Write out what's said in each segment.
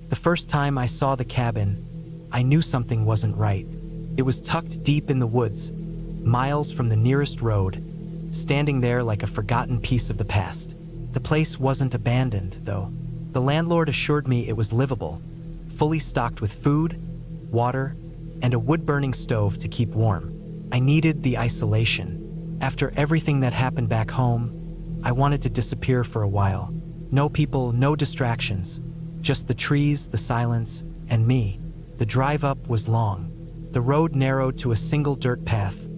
The first time I saw the cabin, I knew something wasn't right. It was tucked deep in the woods, miles from the nearest road, standing there like a forgotten piece of the past. The place wasn't abandoned, though. The landlord assured me it was livable, fully stocked with food, water, and a wood-burning stove to keep warm. I needed the isolation. After everything that happened back home, I wanted to disappear for a while. No people, no distractions, just the trees, the silence, and me. The drive up was long. The road narrowed to a single dirt path,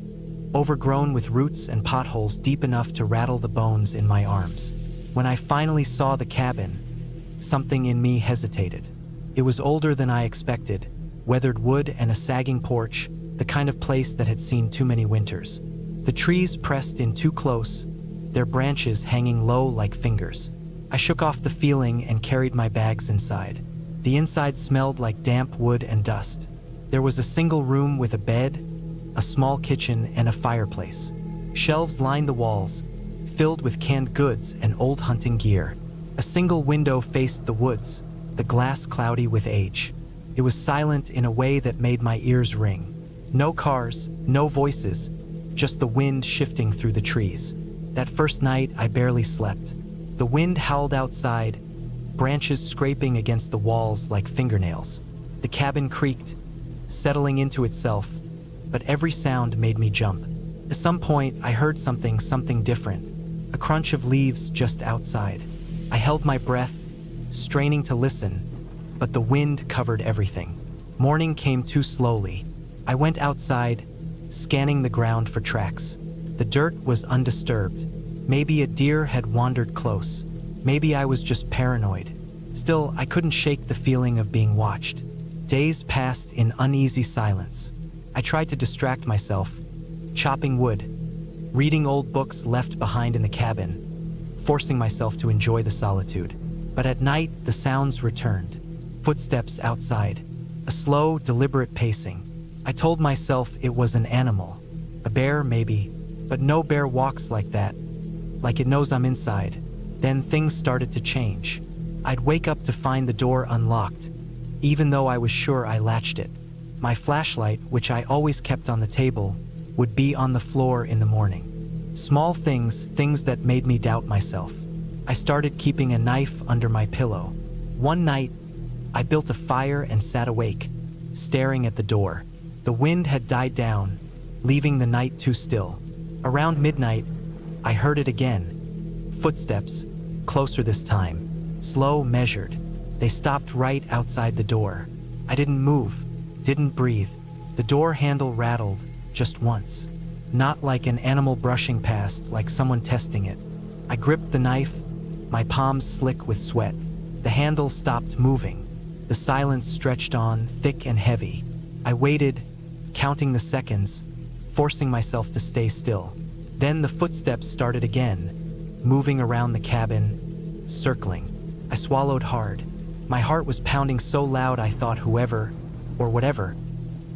overgrown with roots and potholes deep enough to rattle the bones in my arms. When I finally saw the cabin, something in me hesitated. It was older than I expected, weathered wood and a sagging porch, the kind of place that had seen too many winters. The trees pressed in too close, their branches hanging low like fingers. I shook off the feeling and carried my bags inside. The inside smelled like damp wood and dust. There was a single room with a bed, a small kitchen, and a fireplace. Shelves lined the walls, filled with canned goods and old hunting gear. A single window faced the woods, the glass cloudy with age. It was silent in a way that made my ears ring. No cars, no voices, just the wind shifting through the trees. That first night, I barely slept. The wind howled outside, branches scraping against the walls like fingernails. The cabin creaked, settling into itself, but every sound made me jump. At some point, I heard something different, a crunch of leaves just outside. I held my breath, straining to listen, but the wind covered everything. Morning came too slowly. I went outside, scanning the ground for tracks. The dirt was undisturbed. Maybe a deer had wandered close. Maybe I was just paranoid. Still, I couldn't shake the feeling of being watched. Days passed in uneasy silence. I tried to distract myself, chopping wood, reading old books left behind in the cabin, forcing myself to enjoy the solitude. But at night, the sounds returned. Footsteps outside, a slow, deliberate pacing. I told myself it was an animal, a bear maybe, but no bear walks like that, like it knows I'm inside. Then things started to change. I'd wake up to find the door unlocked, even though I was sure I latched it. My flashlight, which I always kept on the table, would be on the floor in the morning. Small things that made me doubt myself. I started keeping a knife under my pillow. One night, I built a fire and sat awake, staring at the door. The wind had died down, leaving the night too still. Around midnight, I heard it again. Footsteps, closer this time, slow, measured. They stopped right outside the door. I didn't move, didn't breathe. The door handle rattled just once. Not like an animal brushing past, like someone testing it. I gripped the knife, my palms slick with sweat. The handle stopped moving. The silence stretched on, thick and heavy. I waited, counting the seconds, forcing myself to stay still. Then the footsteps started again, moving around the cabin, circling. I swallowed hard. My heart was pounding so loud I thought whoever, or whatever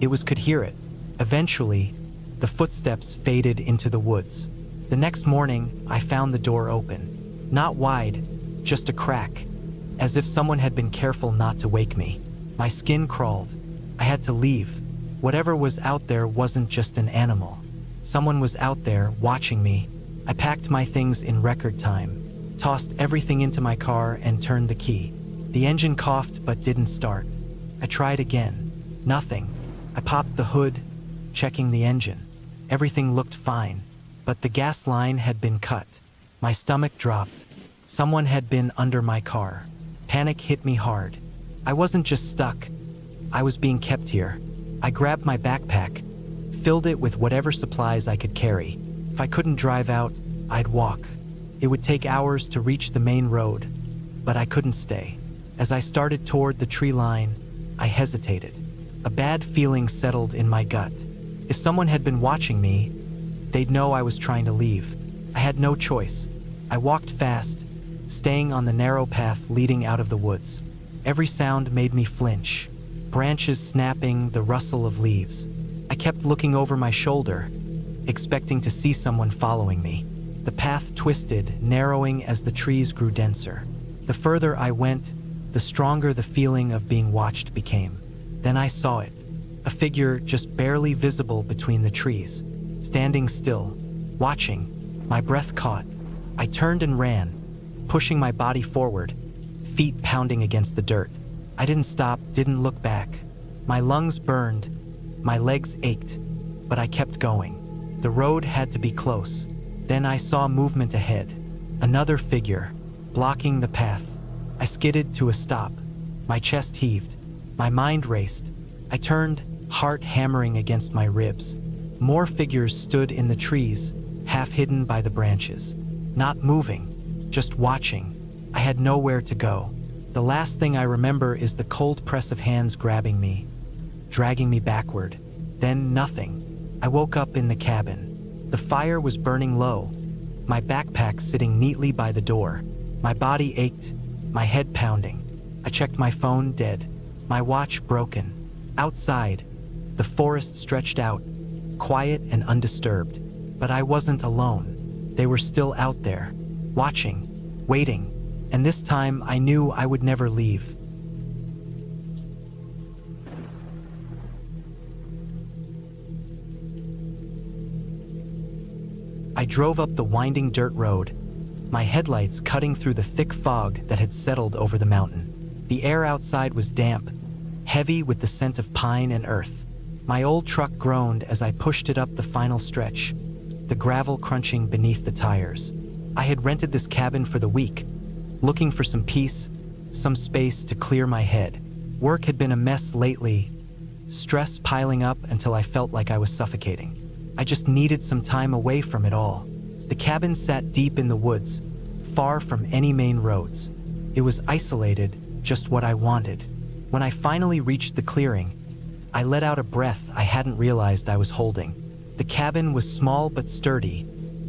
it was, could hear it. Eventually, the footsteps faded into the woods. The next morning, I found the door open. Not wide, just a crack, as if someone had been careful not to wake me. My skin crawled. I had to leave. Whatever was out there wasn't just an animal. Someone was out there watching me. I packed my things in record time, tossed everything into my car and turned the key. The engine coughed but didn't start. I tried again. Nothing. I popped the hood, checking the engine. Everything looked fine, but the gas line had been cut. My stomach dropped. Someone had been under my car. Panic hit me hard. I wasn't just stuck. I was being kept here. I grabbed my backpack, filled it with whatever supplies I could carry. If I couldn't drive out, I'd walk. It would take hours to reach the main road, but I couldn't stay. As I started toward the tree line, I hesitated. A bad feeling settled in my gut. If someone had been watching me, they'd know I was trying to leave. I had no choice. I walked fast, staying on the narrow path leading out of the woods. Every sound made me flinch. Branches snapping, the rustle of leaves. I kept looking over my shoulder, expecting to see someone following me. The path twisted, narrowing as the trees grew denser. The further I went, the stronger the feeling of being watched became. Then I saw it, a figure just barely visible between the trees, standing still, watching. My breath caught. I turned and ran, pushing my body forward, feet pounding against the dirt. I didn't stop, didn't look back. My lungs burned, my legs ached, but I kept going. The road had to be close. Then I saw movement ahead, another figure, blocking the path. I skidded to a stop. My chest heaved. My mind raced. I turned, heart hammering against my ribs. More figures stood in the trees, half hidden by the branches. Not moving, just watching. I had nowhere to go. The last thing I remember is the cold press of hands grabbing me, dragging me backward. Then nothing. I woke up in the cabin. The fire was burning low, my backpack sitting neatly by the door. My body ached, my head pounding. I checked my phone, dead. My watch broken. Outside, the forest stretched out, quiet and undisturbed. But I wasn't alone. They were still out there, watching, waiting. And this time I knew I would never leave. I drove up the winding dirt road, my headlights cutting through the thick fog that had settled over the mountain. The air outside was damp, heavy with the scent of pine and earth. My old truck groaned as I pushed it up the final stretch, the gravel crunching beneath the tires. I had rented this cabin for the week, looking for some peace, some space to clear my head. Work had been a mess lately, stress piling up until I felt like I was suffocating. I just needed some time away from it all. The cabin sat deep in the woods, far from any main roads. It was isolated, just what I wanted. When I finally reached the clearing, I let out a breath I hadn't realized I was holding. The cabin was small but sturdy,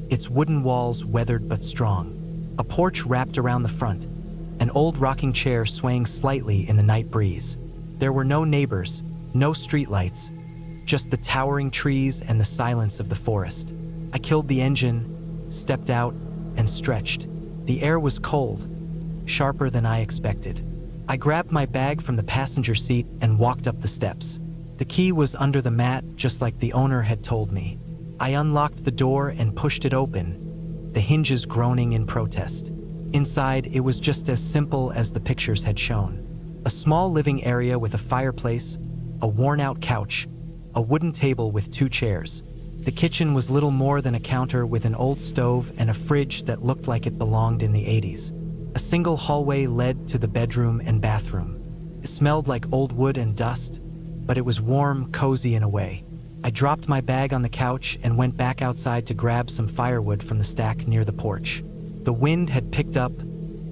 its wooden walls weathered but strong. A porch wrapped around the front, an old rocking chair swaying slightly in the night breeze. There were no neighbors, no streetlights, just the towering trees and the silence of the forest. I killed the engine, stepped out, and stretched. The air was cold, sharper than I expected. I grabbed my bag from the passenger seat and walked up the steps. The key was under the mat, just like the owner had told me. I unlocked the door and pushed it open, the hinges groaning in protest. Inside, it was just as simple as the pictures had shown. A small living area with a fireplace, a worn-out couch, a wooden table with 2 chairs. The kitchen was little more than a counter with an old stove and a fridge that looked like it belonged in the 80s. A single hallway led to the bedroom and bathroom. It smelled like old wood and dust, but it was warm, cozy in a way. I dropped my bag on the couch and went back outside to grab some firewood from the stack near the porch. The wind had picked up,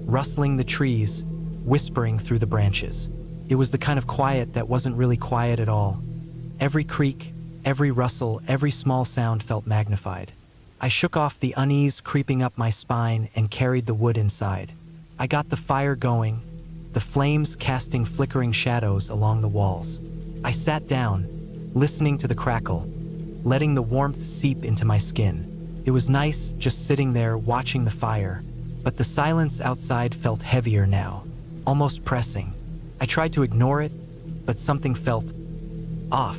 rustling the trees, whispering through the branches. It was the kind of quiet that wasn't really quiet at all. Every creak, every rustle, every small sound felt magnified. I shook off the unease creeping up my spine and carried the wood inside. I got the fire going, the flames casting flickering shadows along the walls. I sat down, listening to the crackle, letting the warmth seep into my skin. It was nice just sitting there watching the fire, but the silence outside felt heavier now, almost pressing. I tried to ignore it, but something felt off.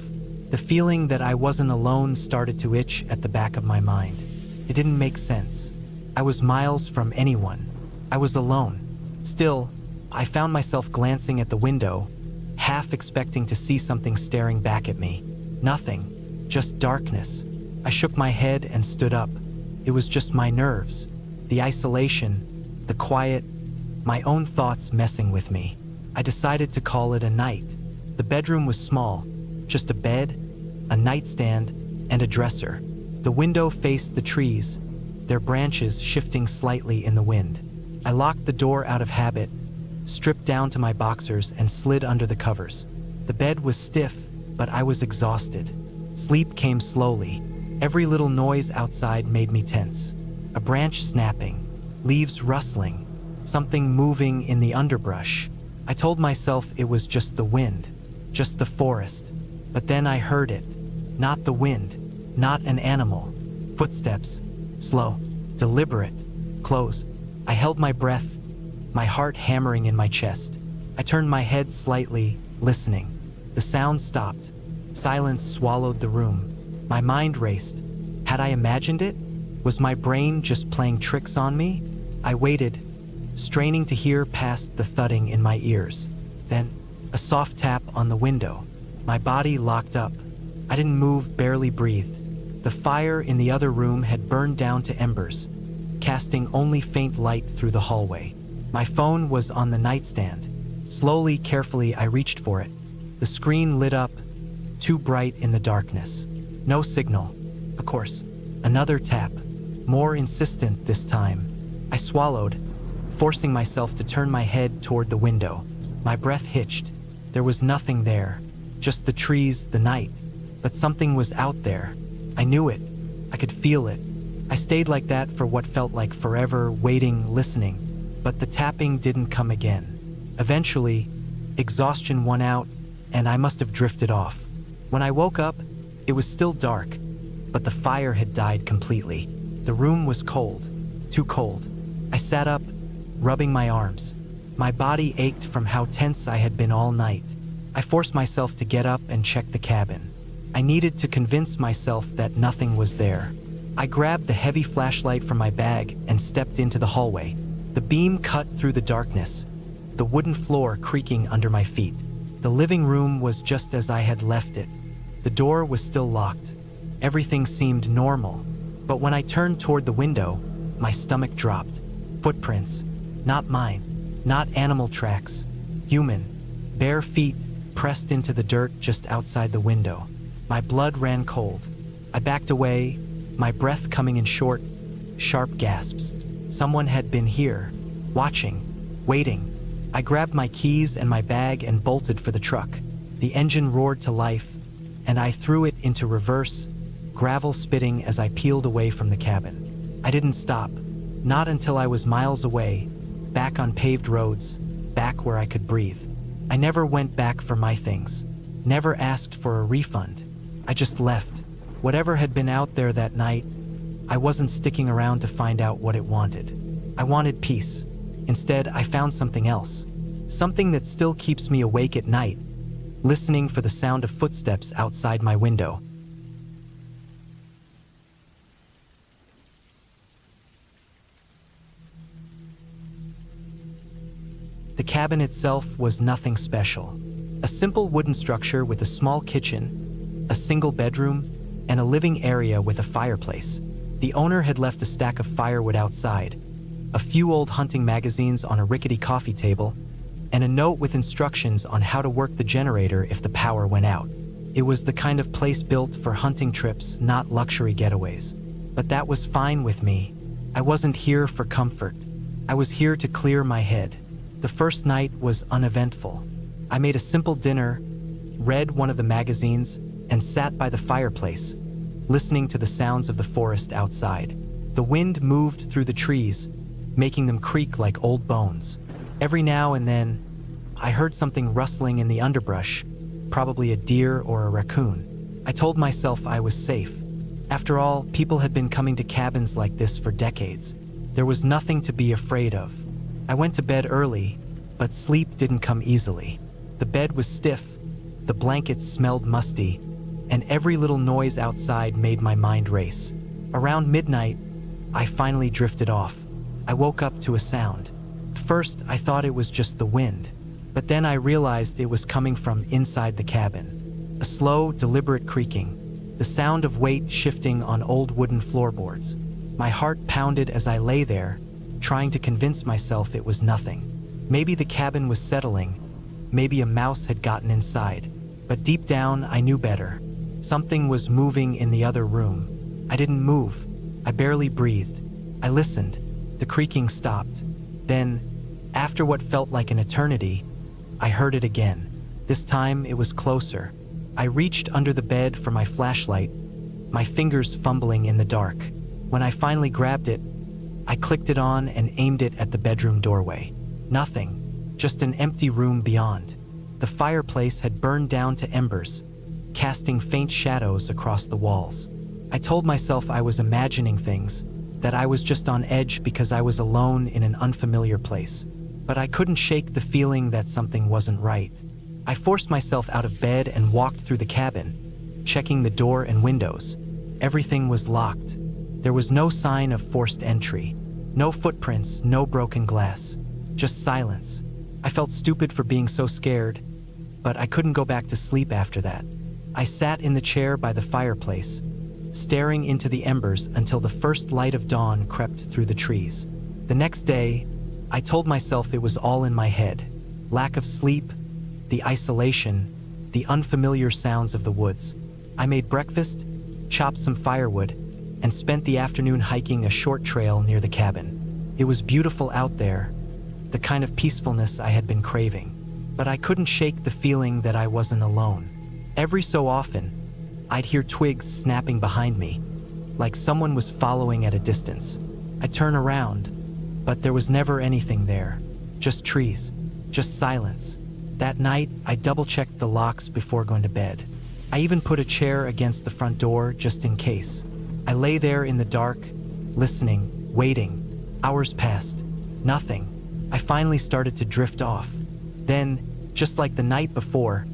The feeling that I wasn't alone started to itch at the back of my mind. It didn't make sense. I was miles from anyone. I was alone. Still, I found myself glancing at the window, half expecting to see something staring back at me. Nothing, just darkness. I shook my head and stood up. It was just my nerves, the isolation, the quiet, my own thoughts messing with me. I decided to call it a night. The bedroom was small, just a bed, a nightstand, and a dresser. The window faced the trees, their branches shifting slightly in the wind. I locked the door out of habit, stripped down to my boxers, and slid under the covers. The bed was stiff, but I was exhausted. Sleep came slowly. Every little noise outside made me tense. A branch snapping, leaves rustling, something moving in the underbrush. I told myself it was just the wind, just the forest. But then I heard it. Not the wind, not an animal. Footsteps, slow, deliberate, close. I held my breath, my heart hammering in my chest. I turned my head slightly, listening. The sound stopped. Silence swallowed the room. My mind raced. Had I imagined it? Was my brain just playing tricks on me? I waited, straining to hear past the thudding in my ears. Then, a soft tap on the window. My body locked up. I didn't move, barely breathed. The fire in the other room had burned down to embers, casting only faint light through the hallway. My phone was on the nightstand. Slowly, carefully, I reached for it. The screen lit up, too bright in the darkness. No signal. Of course. Another tap. More insistent this time. I swallowed, forcing myself to turn my head toward the window. My breath hitched. There was nothing there. Just the trees, the night. But something was out there. I knew it. I could feel it. I stayed like that for what felt like forever, waiting, listening. But the tapping didn't come again. Eventually, exhaustion won out, and I must have drifted off. When I woke up, it was still dark, but the fire had died completely. The room was cold, too cold. I sat up, rubbing my arms. My body ached from how tense I had been all night. I forced myself to get up and check the cabin. I needed to convince myself that nothing was there. I grabbed the heavy flashlight from my bag and stepped into the hallway. The beam cut through the darkness, the wooden floor creaking under my feet. The living room was just as I had left it. The door was still locked. Everything seemed normal. But when I turned toward the window, my stomach dropped. Footprints. Not mine. Not animal tracks. Human. Bare feet pressed into the dirt just outside the window. My blood ran cold. I backed away, my breath coming in short, sharp gasps. Someone had been here, watching, waiting. I grabbed my keys and my bag and bolted for the truck. The engine roared to life, and I threw it into reverse, gravel spitting as I peeled away from the cabin. I didn't stop, not until I was miles away, back on paved roads, back where I could breathe. I never went back for my things, never asked for a refund. I just left. Whatever had been out there that night, I wasn't sticking around to find out what it wanted. I wanted peace. Instead, I found something else. Something that still keeps me awake at night, listening for the sound of footsteps outside my window. The cabin itself was nothing special. A simple wooden structure with a small kitchen, a single bedroom, and a living area with a fireplace. The owner had left a stack of firewood outside, a few old hunting magazines on a rickety coffee table, and a note with instructions on how to work the generator if the power went out. It was the kind of place built for hunting trips, not luxury getaways. But that was fine with me. I wasn't here for comfort. I was here to clear my head. The first night was uneventful. I made a simple dinner, read one of the magazines, and sat by the fireplace, listening to the sounds of the forest outside. The wind moved through the trees, making them creak like old bones. Every now and then, I heard something rustling in the underbrush, probably a deer or a raccoon. I told myself I was safe. After all, people had been coming to cabins like this for decades. There was nothing to be afraid of. I went to bed early, but sleep didn't come easily. The bed was stiff, the blankets smelled musty, and every little noise outside made my mind race. Around midnight, I finally drifted off. I woke up to a sound. First, I thought it was just the wind, but then I realized it was coming from inside the cabin. A slow, deliberate creaking, the sound of weight shifting on old wooden floorboards. My heart pounded as I lay there, trying to convince myself it was nothing. Maybe the cabin was settling, maybe a mouse had gotten inside, but deep down I knew better. Something was moving in the other room. I didn't move. I barely breathed. I listened. The creaking stopped. Then, after what felt like an eternity, I heard it again. This time it was closer. I reached under the bed for my flashlight, my fingers fumbling in the dark. When I finally grabbed it, I clicked it on and aimed it at the bedroom doorway. Nothing, just an empty room beyond. The fireplace had burned down to embers, casting faint shadows across the walls. I told myself I was imagining things, that I was just on edge because I was alone in an unfamiliar place. but I couldn't shake the feeling that something wasn't right. I forced myself out of bed and walked through the cabin, checking the door and windows. Everything was locked. There was no sign of forced entry. No footprints, no broken glass. Just silence. I felt stupid for being so scared, but I couldn't go back to sleep after that. I sat in the chair by the fireplace, staring into the embers until the first light of dawn crept through the trees. The next day, I told myself it was all in my head. Lack of sleep, the isolation, the unfamiliar sounds of the woods. I made breakfast, chopped some firewood, and spent the afternoon hiking a short trail near the cabin. It was beautiful out there, the kind of peacefulness I had been craving. But I couldn't shake the feeling that I wasn't alone. Every so often, I'd hear twigs snapping behind me, like someone was following at a distance. I'd turn around, but there was never anything there. Just trees, just silence. That night, I double-checked the locks before going to bed. I even put a chair against the front door just in case. I lay there in the dark, listening, waiting. Hours passed. Nothing. I finally started to drift off. Then, just like the night before,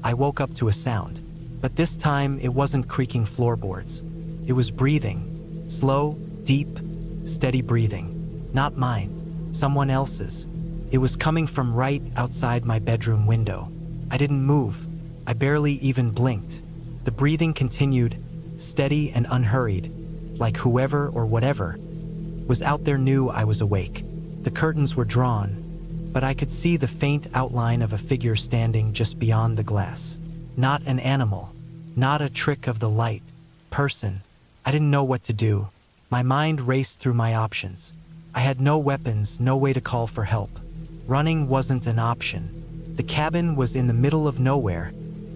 I woke up to a sound. But this time, it wasn't creaking floorboards. It was breathing. Slow, deep, steady breathing. Not mine. Someone else's. It was coming from right outside my bedroom window. I didn't move. I barely even blinked. The breathing continued, steady and unhurried, like whoever or whatever was out there knew I was awake. The curtains were drawn, but I could see the faint outline of a figure standing just beyond the glass. Not an animal, not a trick of the light. Person. I didn't know what to do. My mind raced through my options. I had no weapons, no way to call for help. Running wasn't an option. The cabin was in the middle of nowhere,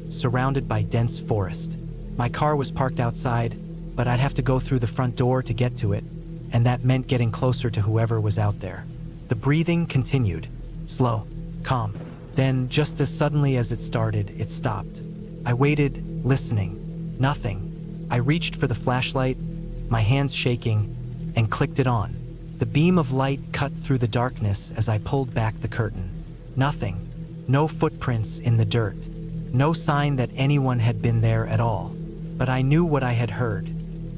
surrounded by dense forest. My car was parked outside, but I'd have to go through the front door to get to it, and that meant getting closer to whoever was out there. The breathing continued, slow, calm. Then, just as suddenly as it started, it stopped. I waited, listening. Nothing. I reached for the flashlight, my hands shaking, and clicked it on. The beam of light cut through the darkness as I pulled back the curtain. Nothing. No footprints in the dirt. No sign that anyone had been there at all. But I knew what I had heard.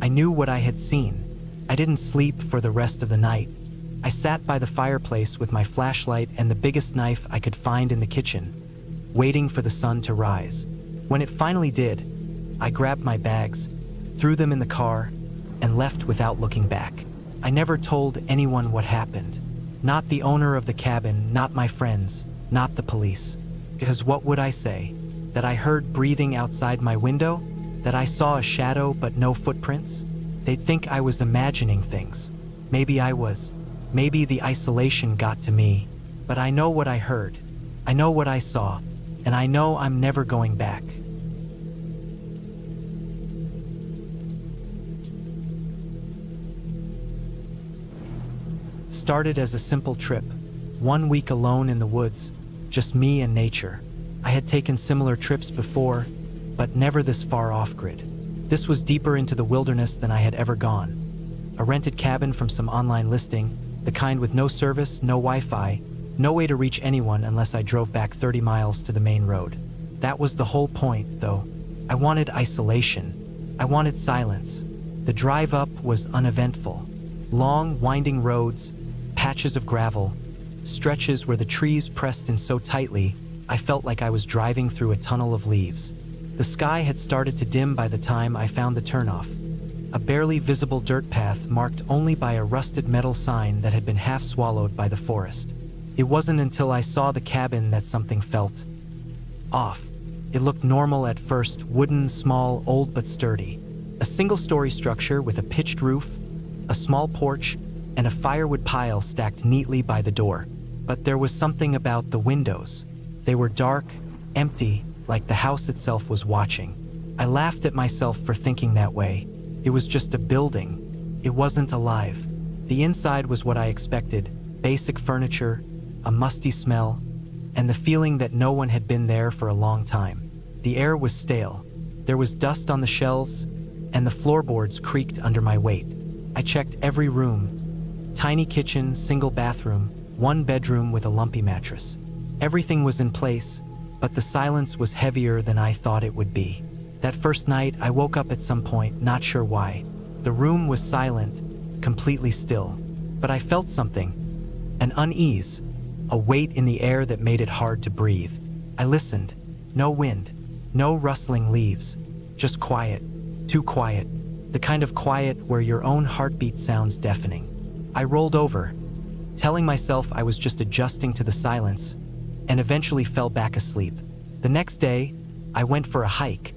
I knew what I had seen. I didn't sleep for the rest of the night. I sat by the fireplace with my flashlight and the biggest knife I could find in the kitchen, waiting for the sun to rise. When it finally did, I grabbed my bags, threw them in the car, and left without looking back. I never told anyone what happened. Not the owner of the cabin, not my friends, not the police. Because what would I say? That I heard breathing outside my window? That I saw a shadow but no footprints? They'd think I was imagining things. Maybe I was. Maybe the isolation got to me. But I know what I heard. I know what I saw. And I know I'm never going back. Started as a simple trip. 1 week alone in the woods. Just me and nature. I had taken similar trips before, but never this far off-grid. This was deeper into the wilderness than I had ever gone. A rented cabin from some online listing, the kind with no service, no Wi-Fi, no way to reach anyone unless I drove back 30 miles to the main road. That was the whole point, though. I wanted isolation. I wanted silence. The drive up was uneventful. Long, winding roads, patches of gravel, stretches where the trees pressed in so tightly, I felt like I was driving through a tunnel of leaves. The sky had started to dim by the time I found the turnoff. A barely visible dirt path marked only by a rusted metal sign that had been half swallowed by the forest. It wasn't until I saw the cabin that something felt off. It looked normal at first, wooden, small, old but sturdy. A single-story structure with a pitched roof, a small porch, and a firewood pile stacked neatly by the door. But there was something about the windows. They were dark, empty, like the house itself was watching. I laughed at myself for thinking that way. It was just a building. It wasn't alive. The inside was what I expected. Basic furniture, a musty smell, and the feeling that no one had been there for a long time. The air was stale. There was dust on the shelves, and the floorboards creaked under my weight. I checked every room. Tiny kitchen, single bathroom, one bedroom with a lumpy mattress. Everything was in place, but the silence was heavier than I thought it would be. That first night, I woke up at some point, not sure why. The room was silent, completely still, but I felt something, an unease, a weight in the air that made it hard to breathe. I listened. No wind, no rustling leaves, just quiet, too quiet, the kind of quiet where your own heartbeat sounds deafening. I rolled over, telling myself I was just adjusting to the silence, and eventually fell back asleep. The next day, I went for a hike,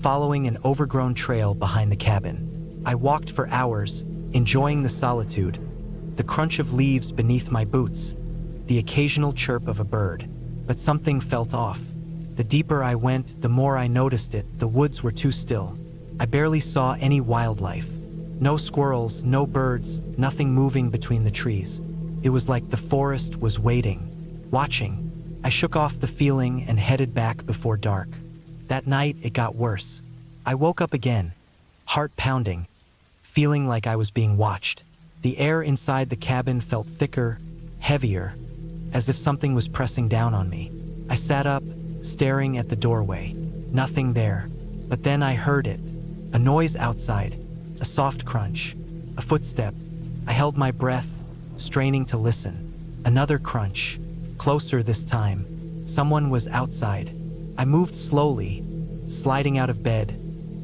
following an overgrown trail behind the cabin. I walked for hours, enjoying the solitude, the crunch of leaves beneath my boots, the occasional chirp of a bird. But something felt off. The deeper I went, the more I noticed it. The woods were too still. I barely saw any wildlife. No squirrels, no birds, nothing moving between the trees. It was like the forest was waiting, watching. I shook off the feeling and headed back before dark. That night, it got worse. I woke up again, heart pounding, feeling like I was being watched. The air inside the cabin felt thicker, heavier, as if something was pressing down on me. I sat up, staring at the doorway. Nothing there. But then I heard it. A noise outside, a soft crunch, a footstep. I held my breath, straining to listen. Another crunch, closer this time. Someone was outside. I moved slowly, sliding out of bed,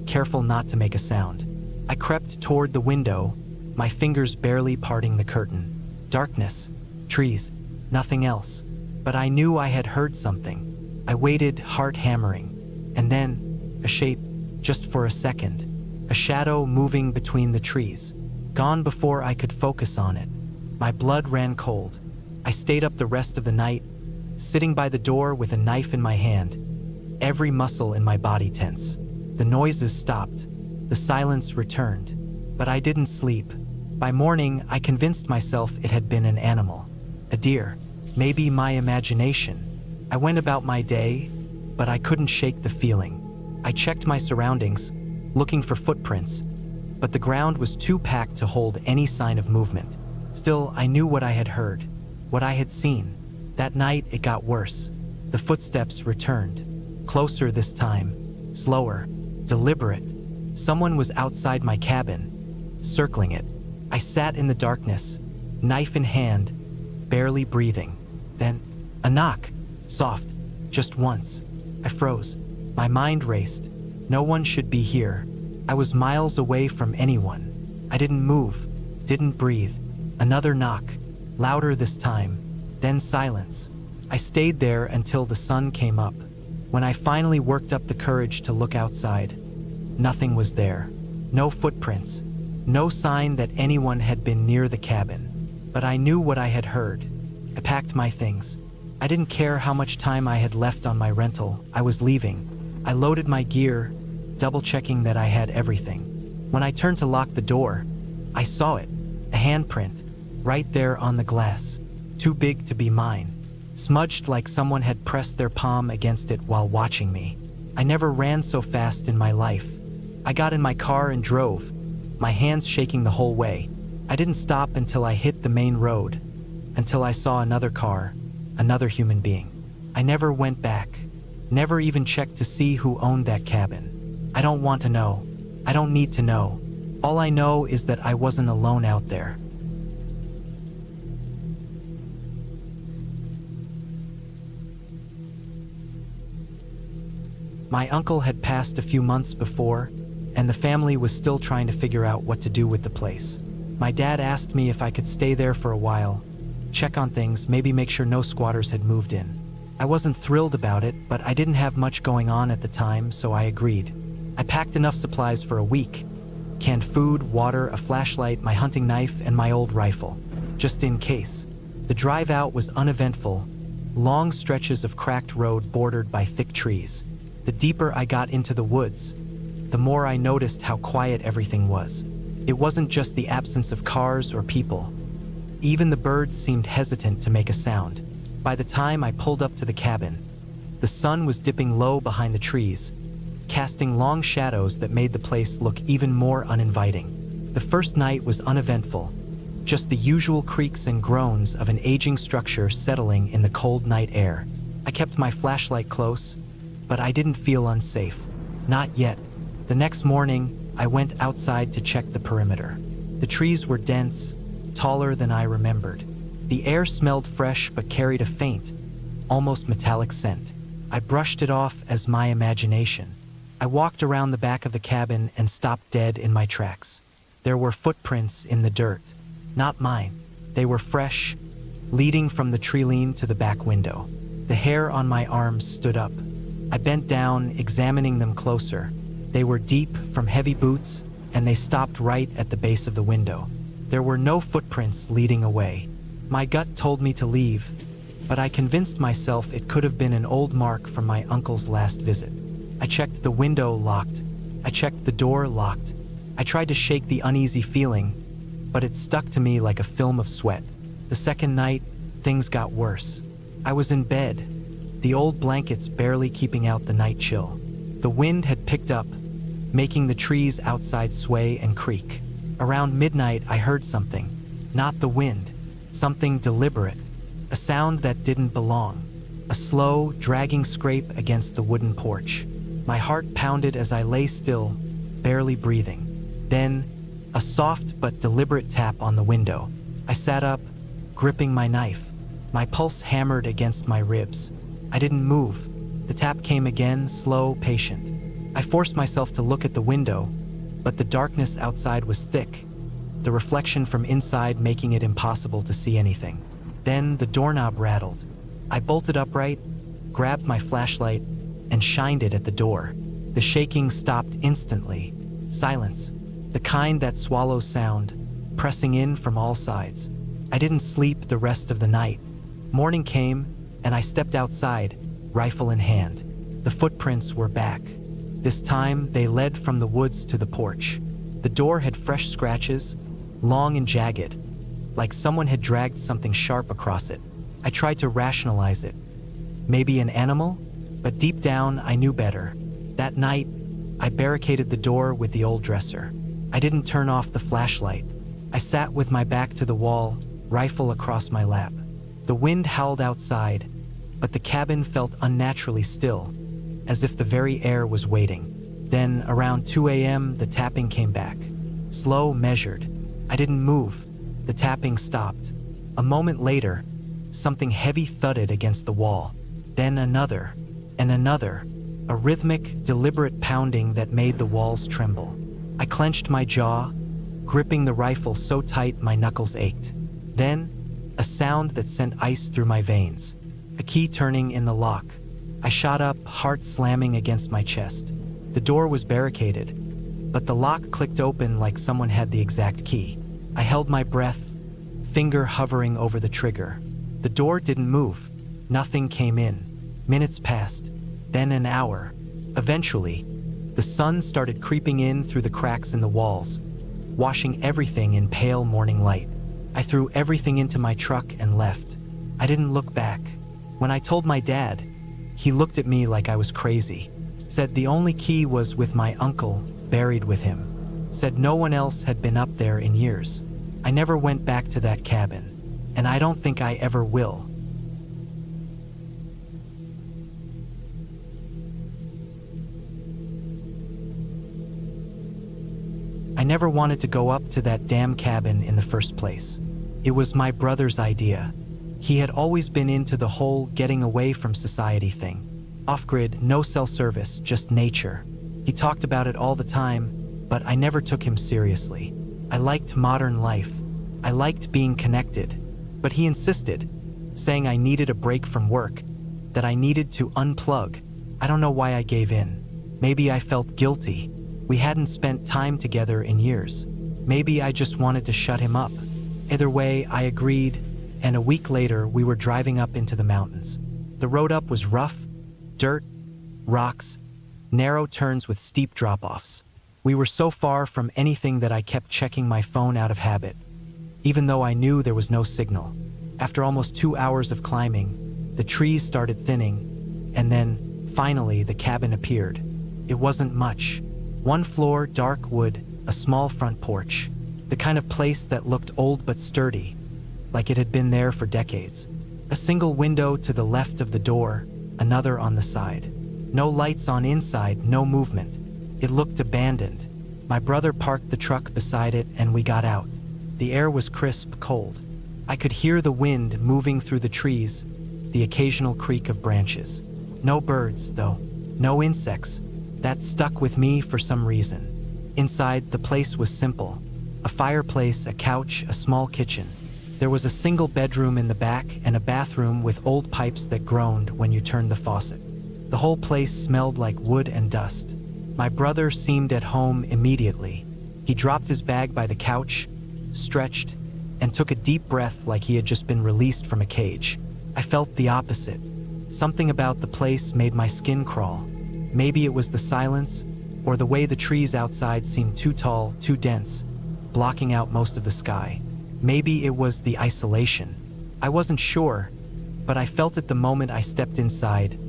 careful not to make a sound. I crept toward the window, my fingers barely parting the curtain. Darkness, trees, nothing else. But I knew I had heard something. I waited, heart hammering. And then, a shape, just for a second. A shadow moving between the trees. Gone before I could focus on it. My blood ran cold. I stayed up the rest of the night, sitting by the door with a knife in my hand, every muscle in my body tense. The noises stopped. The silence returned. But I didn't sleep. By morning, I convinced myself it had been an animal. A deer. Maybe my imagination. I went about my day, but I couldn't shake the feeling. I checked my surroundings, looking for footprints, but the ground was too packed to hold any sign of movement. Still, I knew what I had heard, what I had seen. That night, it got worse. The footsteps returned, closer this time, slower, deliberate. Someone was outside my cabin, circling it. I sat in the darkness, knife in hand, barely breathing. Then, a knock, soft, just once. I froze. My mind raced. No one should be here. I was miles away from anyone. I didn't move, didn't breathe. Another knock, louder this time, then silence. I stayed there until the sun came up. When I finally worked up the courage to look outside, nothing was there. No footprints, no sign that anyone had been near the cabin. But I knew what I had heard. I packed my things. I didn't care how much time I had left on my rental. I was leaving. I loaded my gear, double-checking that I had everything. When I turned to lock the door, I saw it, a handprint, right there on the glass, too big to be mine, smudged like someone had pressed their palm against it while watching me. I never ran so fast in my life. I got in my car and drove, my hands shaking the whole way. I didn't stop until I hit the main road, until I saw another car, another human being. I never went back, never even checked to see who owned that cabin. I don't want to know. I don't need to know. All I know is that I wasn't alone out there. My uncle had passed a few months before, and the family was still trying to figure out what to do with the place. My dad asked me if I could stay there for a while, check on things, maybe make sure no squatters had moved in. I wasn't thrilled about it, but I didn't have much going on at the time, so I agreed. I packed enough supplies for a week. Canned food, water, a flashlight, my hunting knife, and my old rifle, just in case. The drive out was uneventful, long stretches of cracked road bordered by thick trees. The deeper I got into the woods, the more I noticed how quiet everything was. It wasn't just the absence of cars or people. Even the birds seemed hesitant to make a sound. By the time I pulled up to the cabin, the sun was dipping low behind the trees, casting long shadows that made the place look even more uninviting. The first night was uneventful. just the usual creaks and groans of an aging structure settling in the cold night air. I kept my flashlight close, but I didn't feel unsafe. Not yet. The next morning, I went outside to check the perimeter. The trees were dense, taller than I remembered. The air smelled fresh but carried a faint, almost metallic scent. I brushed it off as my imagination. I walked around the back of the cabin and stopped dead in my tracks. There were footprints in the dirt. Not mine. They were fresh, leading from the treeline to the back window. The hair on my arms stood up. I bent down, examining them closer. They were deep from heavy boots, and they stopped right at the base of the window. There were no footprints leading away. My gut told me to leave, but I convinced myself it could have been an old mark from my uncle's last visit. I checked the window locked. I checked the door locked. I tried to shake the uneasy feeling, but it stuck to me like a film of sweat. The second night, things got worse. I was in bed, the old blankets barely keeping out the night chill. The wind had picked up, making the trees outside sway and creak. Around midnight, I heard something. Not the wind, something deliberate. A sound that didn't belong. A slow, dragging scrape against the wooden porch. My heart pounded as I lay still, barely breathing. Then, a soft but deliberate tap on the window. I sat up, gripping my knife. My pulse hammered against my ribs. I didn't move. The tap came again, slow, patient. I forced myself to look at the window, but the darkness outside was thick, the reflection from inside making it impossible to see anything. Then the doorknob rattled. I bolted upright, grabbed my flashlight, and shined it at the door. The shaking stopped instantly. Silence, the kind that swallows sound, pressing in from all sides. I didn't sleep the rest of the night. Morning came, and I stepped outside, rifle in hand. The footprints were back. This time, they led from the woods to the porch. The door had fresh scratches, long and jagged, like someone had dragged something sharp across it. I tried to rationalize it. Maybe an animal? But deep down, I knew better. That night, I barricaded the door with the old dresser. I didn't turn off the flashlight. I sat with my back to the wall, rifle across my lap. The wind howled outside, but the cabin felt unnaturally still, as if the very air was waiting. Then, around 2 a.m., the tapping came back. Slow, measured. I didn't move. The tapping stopped. A moment later, something heavy thudded against the wall. Then another, and another, a rhythmic, deliberate pounding that made the walls tremble. I clenched my jaw, gripping the rifle so tight my knuckles ached. Then, a sound that sent ice through my veins. A key turning in the lock. I shot up, heart slamming against my chest. The door was barricaded, but the lock clicked open like someone had the exact key. I held my breath, finger hovering over the trigger. The door didn't move. Nothing came in. Minutes passed, then an hour. Eventually, the sun started creeping in through the cracks in the walls, washing everything in pale morning light. I threw everything into my truck and left. I didn't look back. When I told my dad, he looked at me like I was crazy. Said the only key was with my uncle, buried with him. Said no one else had been up there in years. I never went back to that cabin, and I don't think I ever will. I never wanted to go up to that damn cabin in the first place. It was my brother's idea. He had always been into the whole getting away from society thing. Off-grid, no cell service, just nature. He talked about it all the time, but I never took him seriously. I liked modern life. I liked being connected. But he insisted, saying I needed a break from work, that I needed to unplug. I don't know why I gave in. Maybe I felt guilty. We hadn't spent time together in years. Maybe I just wanted to shut him up. Either way, I agreed, and a week later, we were driving up into the mountains. The road up was rough, dirt, rocks, narrow turns with steep drop-offs. We were so far from anything that I kept checking my phone out of habit, even though I knew there was no signal. After almost 2 hours of climbing, the trees started thinning, and then, finally, the cabin appeared. It wasn't much. One floor, dark wood, a small front porch. The kind of place that looked old but sturdy, like it had been there for decades. A single window to the left of the door, another on the side. No lights on inside, no movement. It looked abandoned. My brother parked the truck beside it and we got out. The air was crisp, cold. I could hear the wind moving through the trees, the occasional creak of branches. No birds, though. No insects. That stuck with me for some reason. Inside, the place was simple. A fireplace, a couch, a small kitchen. There was a single bedroom in the back and a bathroom with old pipes that groaned when you turned the faucet. The whole place smelled like wood and dust. My brother seemed at home immediately. He dropped his bag by the couch, stretched, and took a deep breath like he had just been released from a cage. I felt the opposite. Something about the place made my skin crawl. Maybe it was the silence, or the way the trees outside seemed too tall, too dense, blocking out most of the sky. Maybe it was the isolation. I wasn't sure, but I felt it the moment I stepped inside,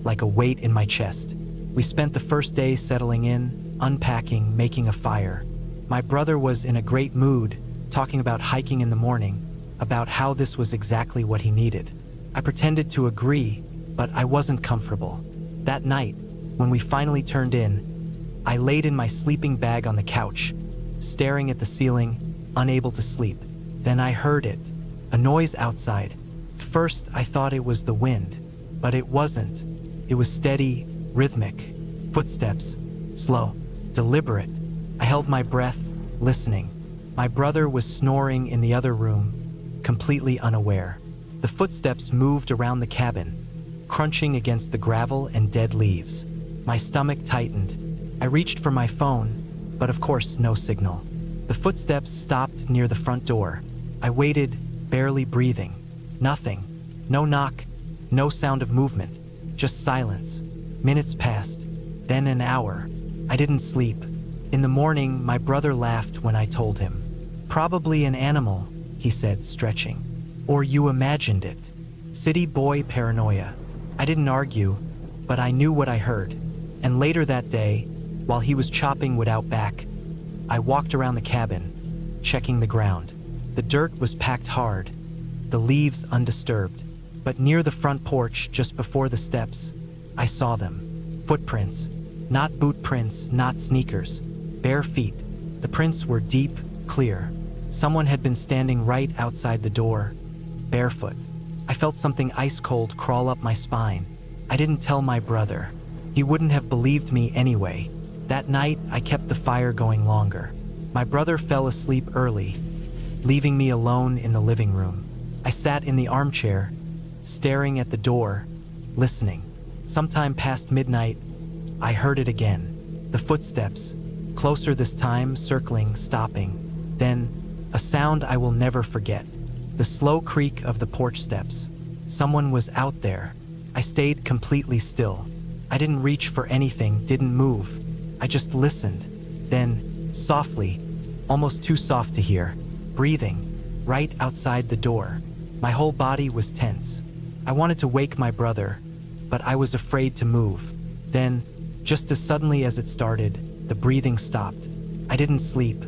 like a weight in my chest. We spent the first day settling in, unpacking, making a fire. My brother was in a great mood, talking about hiking in the morning, about how this was exactly what he needed. I pretended to agree, but I wasn't comfortable. That night, when we finally turned in, I laid in my sleeping bag on the couch, staring at the ceiling, unable to sleep. Then I heard it, a noise outside. First, I thought it was the wind, but it wasn't. It was steady, rhythmic, footsteps, slow, deliberate. I held my breath, listening. My brother was snoring in the other room, completely unaware. The footsteps moved around the cabin, crunching against the gravel and dead leaves. My stomach tightened. I reached for my phone, but of course, no signal. The footsteps stopped near the front door. I waited, barely breathing. Nothing. No knock, no sound of movement, just silence. Minutes passed, then an hour. I didn't sleep. In the morning, my brother laughed when I told him. Probably an animal, he said, stretching. Or you imagined it. City boy paranoia. I didn't argue, but I knew what I heard. And later that day, while he was chopping wood out back, I walked around the cabin, checking the ground. The dirt was packed hard, the leaves undisturbed. But near the front porch, just before the steps, I saw them. Footprints. Not boot prints, not sneakers. Bare feet. The prints were deep, clear. Someone had been standing right outside the door, barefoot. I felt something ice cold crawl up my spine. I didn't tell my brother. He wouldn't have believed me anyway. That night, I kept the fire going longer. My brother fell asleep early, leaving me alone in the living room. I sat in the armchair, staring at the door, listening. Sometime past midnight, I heard it again. The footsteps, closer this time, circling, stopping. Then, a sound I will never forget. The slow creak of the porch steps. Someone was out there. I stayed completely still. I didn't reach for anything, didn't move. I just listened. Then, softly, almost too soft to hear, breathing, right outside the door. My whole body was tense. I wanted to wake my brother, but I was afraid to move. Then, just as suddenly as it started, the breathing stopped. I didn't sleep.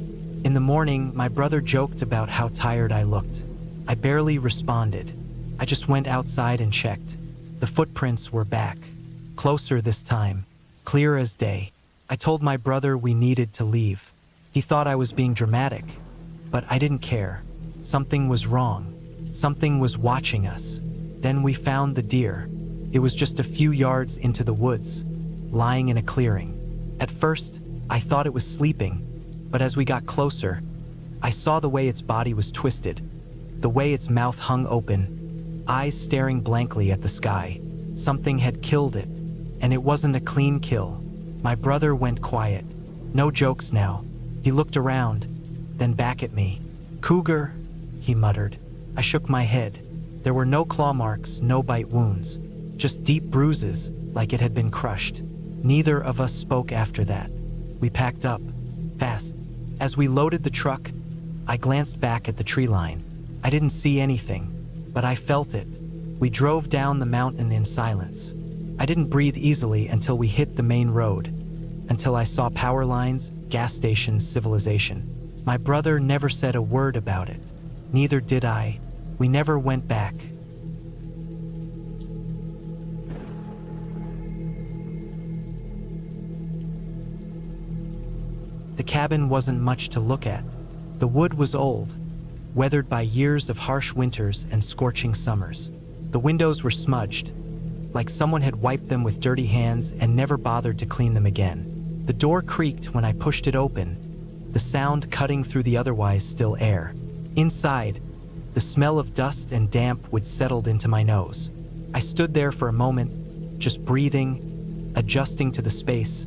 In the morning, my brother joked about how tired I looked. I barely responded. I just went outside and checked. The footprints were back. Closer this time, clear as day. I told my brother we needed to leave. He thought I was being dramatic, but I didn't care. Something was wrong. Something was watching us. Then we found the deer. It was just a few yards into the woods, lying in a clearing. At first, I thought it was sleeping, but as we got closer, I saw the way its body was twisted, the way its mouth hung open, eyes staring blankly at the sky. Something had killed it, and it wasn't a clean kill. My brother went quiet. No jokes now. He looked around, then back at me. "Cougar," he muttered. I shook my head. There were no claw marks, no bite wounds, just deep bruises, like it had been crushed. Neither of us spoke after that. We packed up, fast. As we loaded the truck, I glanced back at the tree line. I didn't see anything, but I felt it. We drove down the mountain in silence. I didn't breathe easily until we hit the main road, until I saw power lines, gas stations, civilization. My brother never said a word about it. Neither did I. We never went back. The cabin wasn't much to look at. The wood was old, weathered by years of harsh winters and scorching summers. The windows were smudged, like someone had wiped them with dirty hands and never bothered to clean them again. The door creaked when I pushed it open, the sound cutting through the otherwise still air. Inside, the smell of dust and damp would settled into my nose. I stood there for a moment, just breathing, adjusting to the space,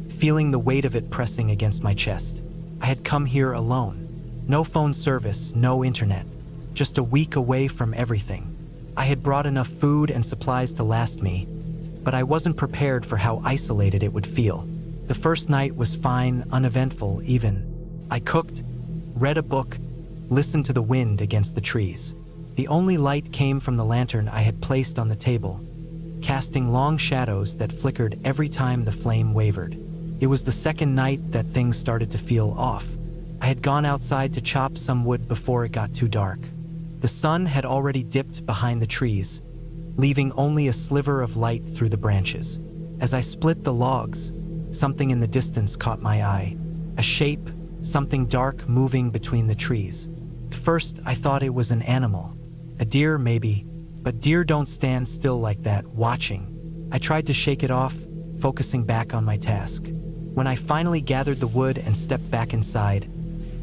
feeling the weight of it pressing against my chest. I had come here alone. No phone service, no internet, just a week away from everything. I had brought enough food and supplies to last me, but I wasn't prepared for how isolated it would feel. The first night was fine, uneventful even. I cooked, read a book, listened to the wind against the trees. The only light came from the lantern I had placed on the table, casting long shadows that flickered every time the flame wavered. It was the second night that things started to feel off. I had gone outside to chop some wood before it got too dark. The sun had already dipped behind the trees, leaving only a sliver of light through the branches. As I split the logs, something in the distance caught my eye. A shape, something dark moving between the trees. At first, I thought it was an animal. A deer, maybe, but deer don't stand still like that, watching. I tried to shake it off, focusing back on my task. When I finally gathered the wood and stepped back inside,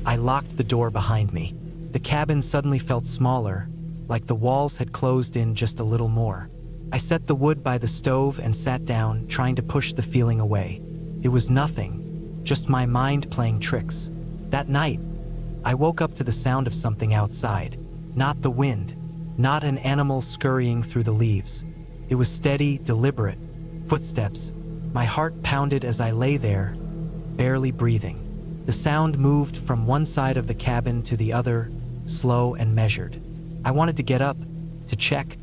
I locked the door behind me. The cabin suddenly felt smaller, like the walls had closed in just a little more. I set the wood by the stove and sat down, trying to push the feeling away. It was nothing, just my mind playing tricks. That night, I woke up to the sound of something outside. Not the wind, not an animal scurrying through the leaves. It was steady, deliberate. Footsteps. My heart pounded as I lay there, barely breathing. The sound moved from one side of the cabin to the other, slow and measured. I wanted to get up, to check,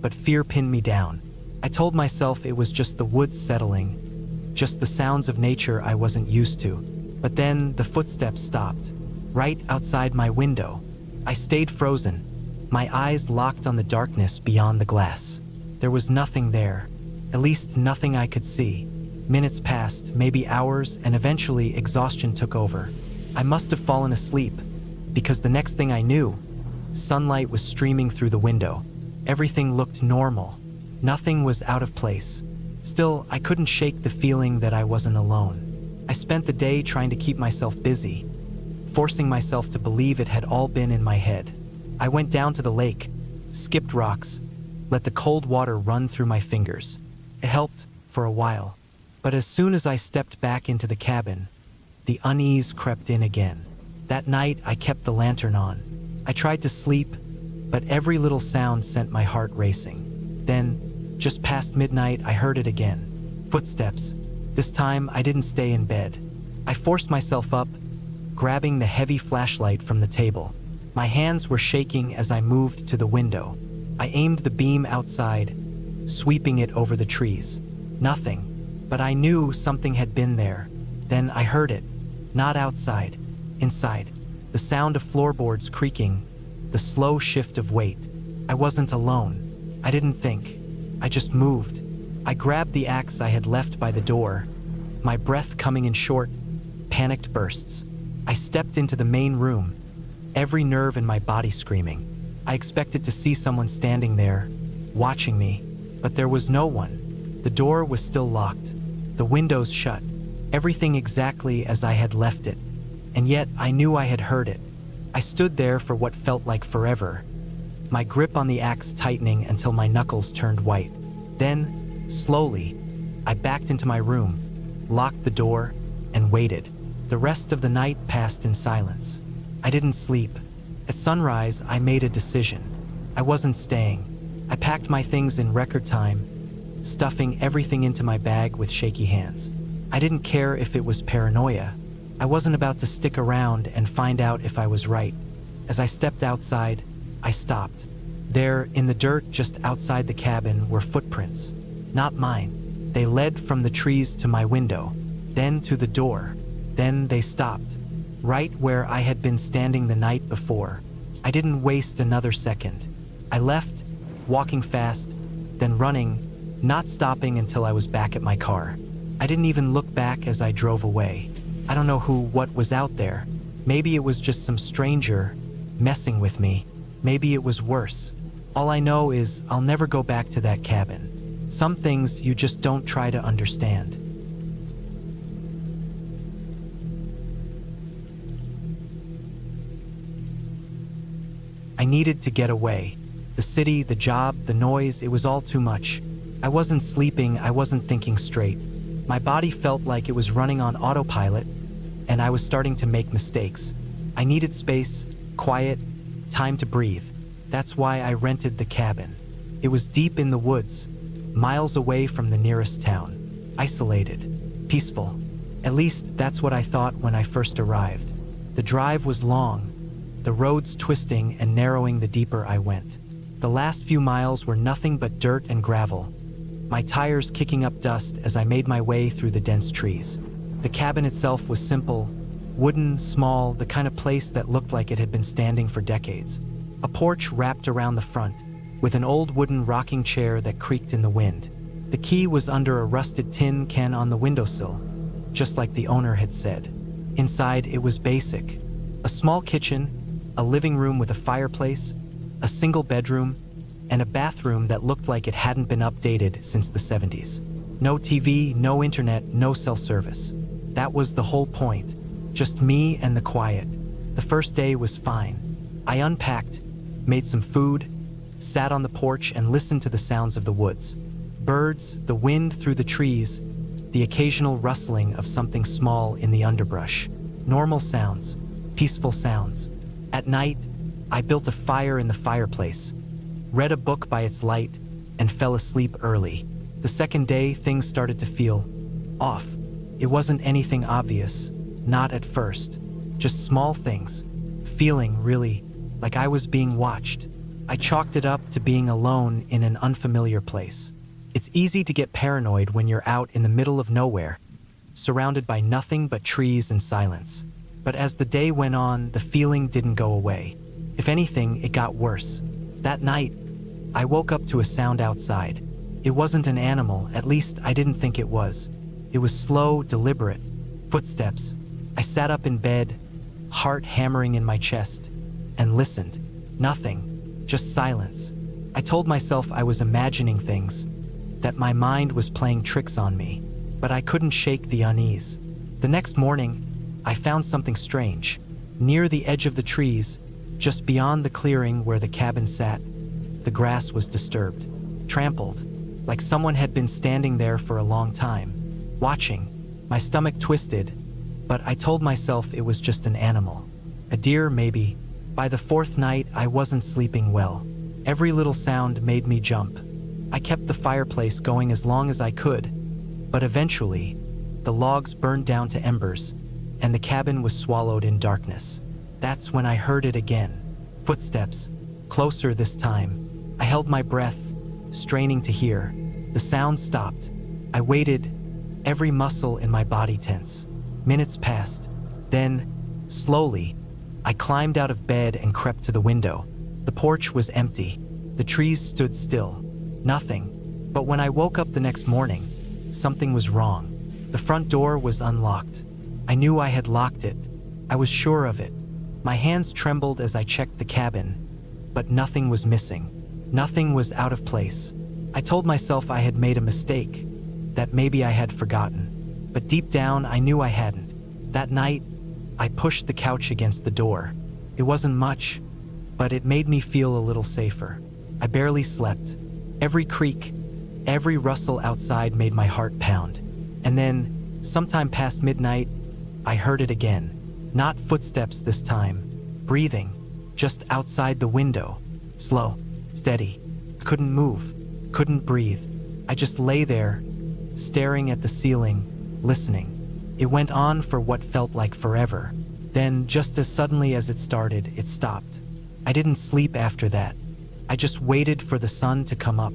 but fear pinned me down. I told myself it was just the woods settling, just the sounds of nature I wasn't used to. But then the footsteps stopped, right outside my window. I stayed frozen, my eyes locked on the darkness beyond the glass. There was nothing there, at least nothing I could see. Minutes passed, maybe hours, and eventually exhaustion took over. I must have fallen asleep, because the next thing I knew, sunlight was streaming through the window. Everything looked normal. Nothing was out of place. Still, I couldn't shake the feeling that I wasn't alone. I spent the day trying to keep myself busy, forcing myself to believe it had all been in my head. I went down to the lake, skipped rocks, let the cold water run through my fingers. It helped for a while. But as soon as I stepped back into the cabin, the unease crept in again. That night, I kept the lantern on. I tried to sleep, but every little sound sent my heart racing. Then, just past midnight, I heard it again. Footsteps. This time, I didn't stay in bed. I forced myself up, grabbing the heavy flashlight from the table. My hands were shaking as I moved to the window. I aimed the beam outside, sweeping it over the trees. Nothing. But I knew something had been there. Then I heard it. Not outside. Inside. The sound of floorboards creaking. The slow shift of weight. I wasn't alone. I didn't think. I just moved. I grabbed the axe I had left by the door, my breath coming in short, panicked bursts. I stepped into the main room, every nerve in my body screaming. I expected to see someone standing there, watching me, but there was no one. The door was still locked. The windows shut, everything exactly as I had left it, and yet I knew I had heard it. I stood there for what felt like forever, my grip on the axe tightening until my knuckles turned white. Then, slowly, I backed into my room, locked the door, and waited. The rest of the night passed in silence. I didn't sleep. At sunrise, I made a decision. I wasn't staying. I packed my things in record time, stuffing everything into my bag with shaky hands. I didn't care if it was paranoia. I wasn't about to stick around and find out if I was right. As I stepped outside, I stopped. There, in the dirt just outside the cabin, were footprints. Not mine. They led from the trees to my window, then to the door. Then they stopped. right where I had been standing the night before. I didn't waste another second. I left, walking fast, then running, not stopping until I was back at my car. I didn't even look back as I drove away. I don't know what was out there. Maybe it was just some stranger messing with me. Maybe it was worse. All I know is I'll never go back to that cabin. Some things you just don't try to understand. I needed to get away. The city, the job, the noise, it was all too much. I wasn't sleeping, I wasn't thinking straight. My body felt like it was running on autopilot, and I was starting to make mistakes. I needed space, quiet, time to breathe. That's why I rented the cabin. It was deep in the woods, miles away from the nearest town. Isolated, peaceful. At least that's what I thought when I first arrived. The drive was long, the roads twisting and narrowing the deeper I went. The last few miles were nothing but dirt and gravel, my tires kicking up dust as I made my way through the dense trees. The cabin itself was simple, wooden, small, the kind of place that looked like it had been standing for decades. A porch wrapped around the front, with an old wooden rocking chair that creaked in the wind. The key was under a rusted tin can on the windowsill, just like the owner had said. Inside, it was basic. A small kitchen, a living room with a fireplace, a single bedroom, and a bathroom that looked like it hadn't been updated since the 70s. No TV, no internet, no cell service. That was the whole point. Just me and the quiet. The first day was fine. I unpacked, made some food, sat on the porch and listened to the sounds of the woods. Birds, the wind through the trees, the occasional rustling of something small in the underbrush. Normal sounds, peaceful sounds. At night, I built a fire in the fireplace, read a book by its light, and fell asleep early. The second day, things started to feel off. It wasn't anything obvious, not at first. Just small things, feeling really like I was being watched. I chalked it up to being alone in an unfamiliar place. It's easy to get paranoid when you're out in the middle of nowhere, surrounded by nothing but trees and silence. But as the day went on, the feeling didn't go away. If anything, it got worse. That night, I woke up to a sound outside. It wasn't an animal, at least I didn't think it was. It was slow, deliberate. Footsteps. I sat up in bed, heart hammering in my chest, and listened. Nothing, just silence. I told myself I was imagining things, that my mind was playing tricks on me, but I couldn't shake the unease. The next morning, I found something strange. Near the edge of the trees, just beyond the clearing where the cabin sat, the grass was disturbed, trampled, like someone had been standing there for a long time, watching. My stomach twisted, but I told myself it was just an animal. A deer, maybe. By the fourth night, I wasn't sleeping well. Every little sound made me jump. I kept the fireplace going as long as I could, but eventually, the logs burned down to embers, and the cabin was swallowed in darkness. That's when I heard it again. Footsteps, closer this time. I held my breath, straining to hear. The sound stopped. I waited, every muscle in my body tense. Minutes passed. Then, slowly, I climbed out of bed and crept to the window. The porch was empty. The trees stood still. Nothing. But when I woke up the next morning, something was wrong. The front door was unlocked. I knew I had locked it. I was sure of it. My hands trembled as I checked the cabin, but nothing was missing. Nothing was out of place. I told myself I had made a mistake, that maybe I had forgotten. But deep down, I knew I hadn't. That night, I pushed the couch against the door. It wasn't much, but it made me feel a little safer. I barely slept. Every creak, every rustle outside made my heart pound. And then, sometime past midnight, I heard it again. Not footsteps this time. Breathing, just outside the window. Slow, steady. I couldn't move, couldn't breathe. I just lay there, staring at the ceiling, listening. It went on for what felt like forever. Then, just as suddenly as it started, it stopped. I didn't sleep after that. I just waited for the sun to come up.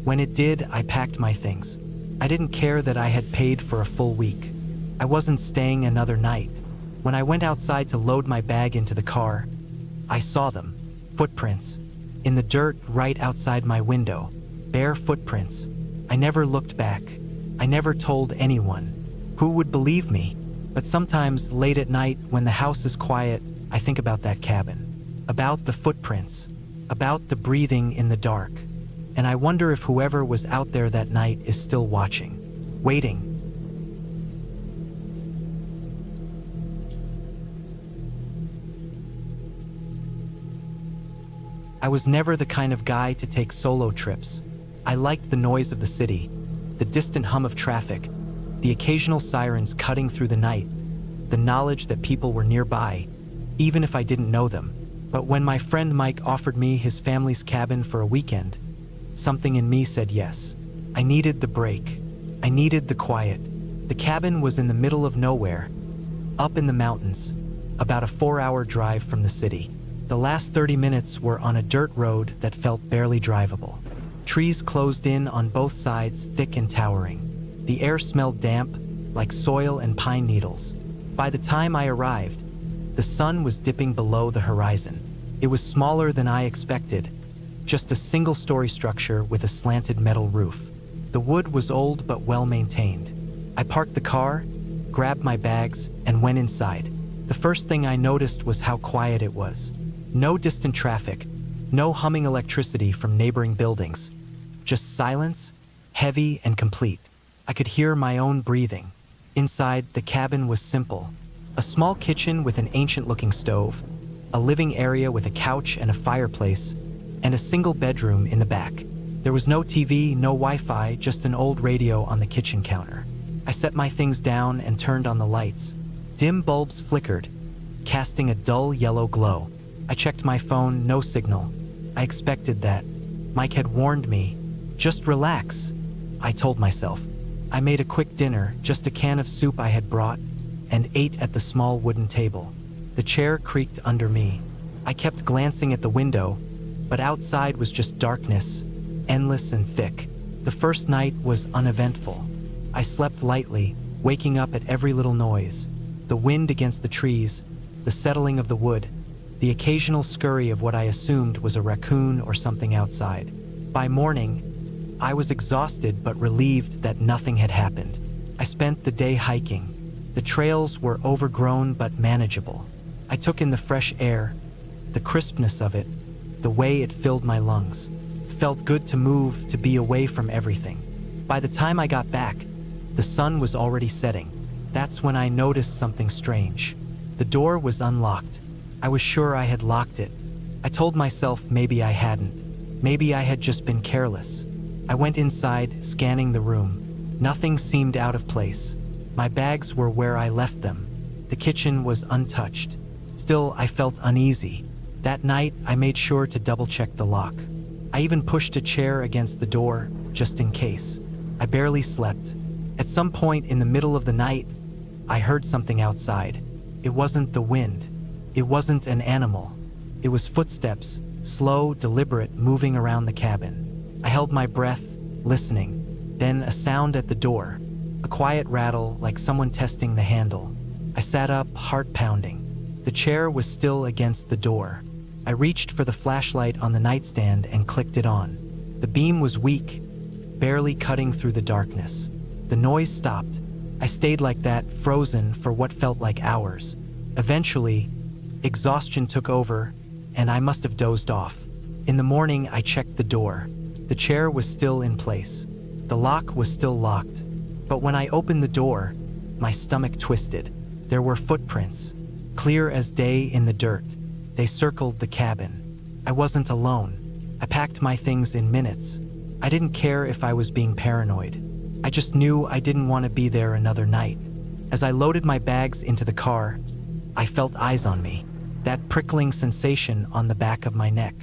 When it did, I packed my things. I didn't care that I had paid for a full week. I wasn't staying another night. When I went outside to load my bag into the car, I saw them. Footprints. In the dirt right outside my window. Bare footprints. I never looked back. I never told anyone. Who would believe me? But sometimes, late at night, when the house is quiet, I think about that cabin. About the footprints. About the breathing in the dark. And I wonder if whoever was out there that night is still watching. Waiting. I was never the kind of guy to take solo trips. I liked the noise of the city, the distant hum of traffic, the occasional sirens cutting through the night, the knowledge that people were nearby, even if I didn't know them. But when my friend Mike offered me his family's cabin for a weekend, something in me said yes. I needed the break. I needed the quiet. The cabin was in the middle of nowhere, up in the mountains, about a 4-hour drive from the city. The last 30 minutes were on a dirt road that felt barely drivable. Trees closed in on both sides, thick and towering. The air smelled damp, like soil and pine needles. By the time I arrived, the sun was dipping below the horizon. It was smaller than I expected, just a single-story structure with a slanted metal roof. The wood was old but well-maintained. I parked the car, grabbed my bags, and went inside. The first thing I noticed was how quiet it was. No distant traffic, no humming electricity from neighboring buildings. Just silence, heavy and complete. I could hear my own breathing. Inside, the cabin was simple. A small kitchen with an ancient-looking stove, a living area with a couch and a fireplace, and a single bedroom in the back. There was no TV, no Wi-Fi, just an old radio on the kitchen counter. I set my things down and turned on the lights. Dim bulbs flickered, casting a dull yellow glow. I checked my phone, no signal. I expected that. Mike had warned me. Just relax, I told myself. I made a quick dinner, just a can of soup I had brought, and ate at the small wooden table. The chair creaked under me. I kept glancing at the window, but outside was just darkness, endless and thick. The first night was uneventful. I slept lightly, waking up at every little noise. The wind against the trees, the settling of the wood, the occasional scurry of what I assumed was a raccoon or something outside. By morning, I was exhausted but relieved that nothing had happened. I spent the day hiking. The trails were overgrown but manageable. I took in the fresh air, the crispness of it, the way it filled my lungs. It felt good to move, to be away from everything. By the time I got back, the sun was already setting. That's when I noticed something strange. The door was unlocked. I was sure I had locked it. I told myself maybe I hadn't. Maybe I had just been careless. I went inside, scanning the room. Nothing seemed out of place. My bags were where I left them. The kitchen was untouched. Still, I felt uneasy. That night, I made sure to double-check the lock. I even pushed a chair against the door, just in case. I barely slept. At some point in the middle of the night, I heard something outside. It wasn't the wind. It wasn't an animal. It was footsteps, slow, deliberate, moving around the cabin. I held my breath, listening. Then a sound at the door. A quiet rattle, like someone testing the handle. I sat up, heart pounding. The chair was still against the door. I reached for the flashlight on the nightstand and clicked it on. The beam was weak, barely cutting through the darkness. The noise stopped. I stayed like that, frozen for what felt like hours. Eventually, exhaustion took over, and I must have dozed off. In the morning, I checked the door. The chair was still in place. The lock was still locked. But when I opened the door, my stomach twisted. There were footprints, clear as day in the dirt. They circled the cabin. I wasn't alone. I packed my things in minutes. I didn't care if I was being paranoid. I just knew I didn't want to be there another night. As I loaded my bags into the car, I felt eyes on me. That prickling sensation on the back of my neck.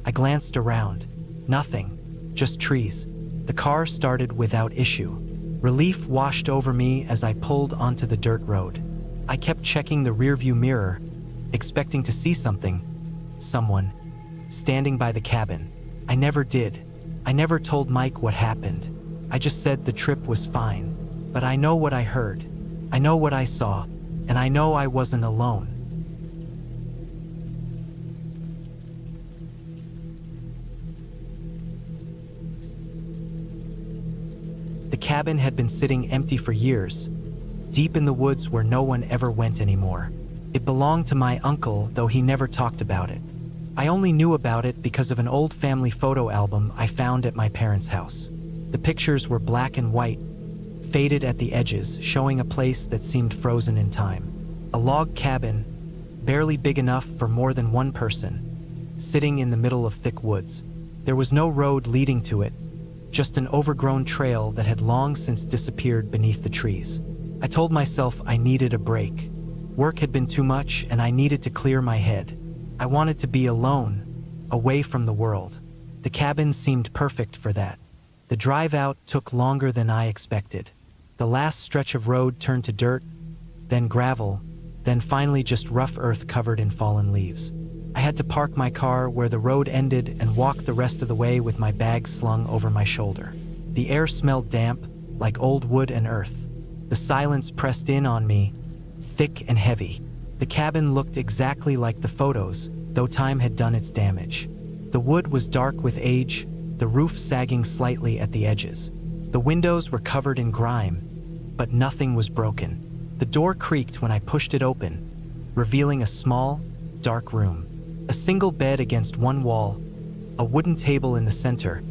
I glanced around. Nothing. Just trees. The car started without issue. Relief washed over me as I pulled onto the dirt road. I kept checking the rearview mirror, expecting to see something, someone, standing by the cabin. I never did. I never told Mike what happened. I just said the trip was fine. But I know what I heard. I know what I saw. and I know I wasn't alone. The cabin had been sitting empty for years, deep in the woods where no one ever went anymore. It belonged to my uncle, though he never talked about it. I only knew about it because of an old family photo album I found at my parents' house. The pictures were black and white, faded at the edges, showing a place that seemed frozen in time. A log cabin, barely big enough for more than one person, sitting in the middle of thick woods. There was no road leading to it, just an overgrown trail that had long since disappeared beneath the trees. I told myself I needed a break. Work had been too much, and I needed to clear my head. I wanted to be alone, away from the world. The cabin seemed perfect for that. The drive out took longer than I expected. The last stretch of road turned to dirt, then gravel, then finally just rough earth covered in fallen leaves. I had to park my car where the road ended and walk the rest of the way with my bag slung over my shoulder. The air smelled damp, like old wood and earth. The silence pressed in on me, thick and heavy. The cabin looked exactly like the photos, though time had done its damage. The wood was dark with age, the roof sagging slightly at the edges. The windows were covered in grime, but nothing was broken. The door creaked when I pushed it open, revealing a small, dark room. A single bed against one wall, a wooden table in the center,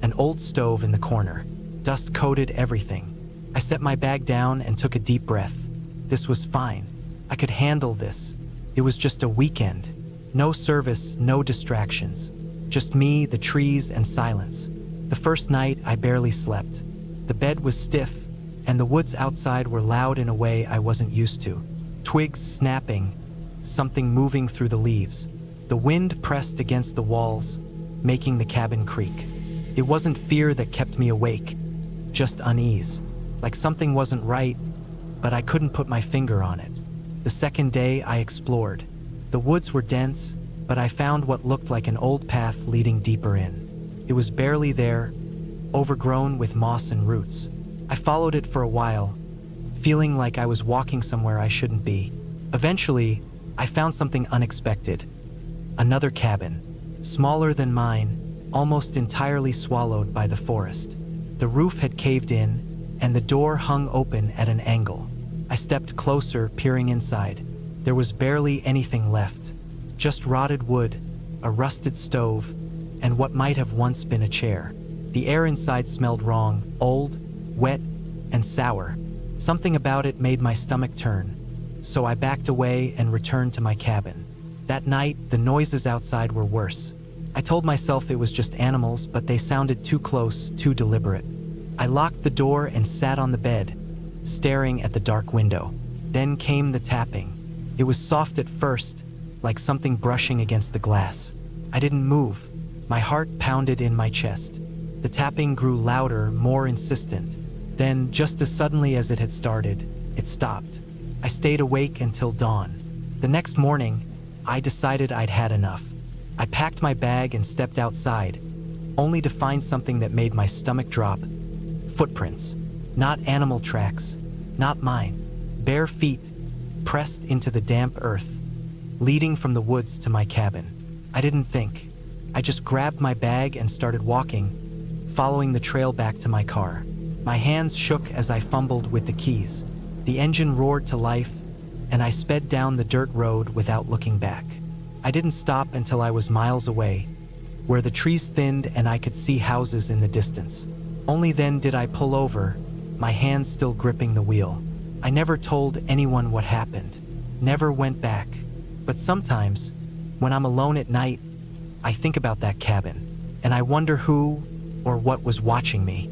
an old stove in the corner. Dust coated everything. I set my bag down and took a deep breath. This was fine. I could handle this. It was just a weekend. No service, no distractions. Just me, the trees, and silence. The first night, I barely slept. The bed was stiff, and the woods outside were loud in a way I wasn't used to. Twigs snapping, something moving through the leaves. The wind pressed against the walls, making the cabin creak. It wasn't fear that kept me awake, just unease. Like something wasn't right, but I couldn't put my finger on it. The second day, I explored. The woods were dense, but I found what looked like an old path leading deeper in. It was barely there, overgrown with moss and roots. I followed it for a while, feeling like I was walking somewhere I shouldn't be. Eventually, I found something unexpected. Another cabin, smaller than mine, almost entirely swallowed by the forest. The roof had caved in, and the door hung open at an angle. I stepped closer, peering inside. There was barely anything left. Just rotted wood, a rusted stove, and what might have once been a chair. The air inside smelled wrong, old, wet, and sour. Something about it made my stomach turn, so I backed away and returned to my cabin. That night, the noises outside were worse. I told myself it was just animals, but they sounded too close, too deliberate. I locked the door and sat on the bed, staring at the dark window. Then came the tapping. It was soft at first, like something brushing against the glass. I didn't move. My heart pounded in my chest. The tapping grew louder, more insistent. Then, just as suddenly as it had started, it stopped. I stayed awake until dawn. The next morning, I decided I'd had enough. I packed my bag and stepped outside, only to find something that made my stomach drop. Footprints. Not animal tracks. Not mine. Bare feet, pressed into the damp earth, leading from the woods to my cabin. I didn't think. I just grabbed my bag and started walking, following the trail back to my car. My hands shook as I fumbled with the keys. The engine roared to life, and I sped down the dirt road without looking back. I didn't stop until I was miles away, where the trees thinned and I could see houses in the distance. Only then did I pull over, my hands still gripping the wheel. I never told anyone what happened, never went back. But sometimes, when I'm alone at night, I think about that cabin, and I wonder who or what was watching me.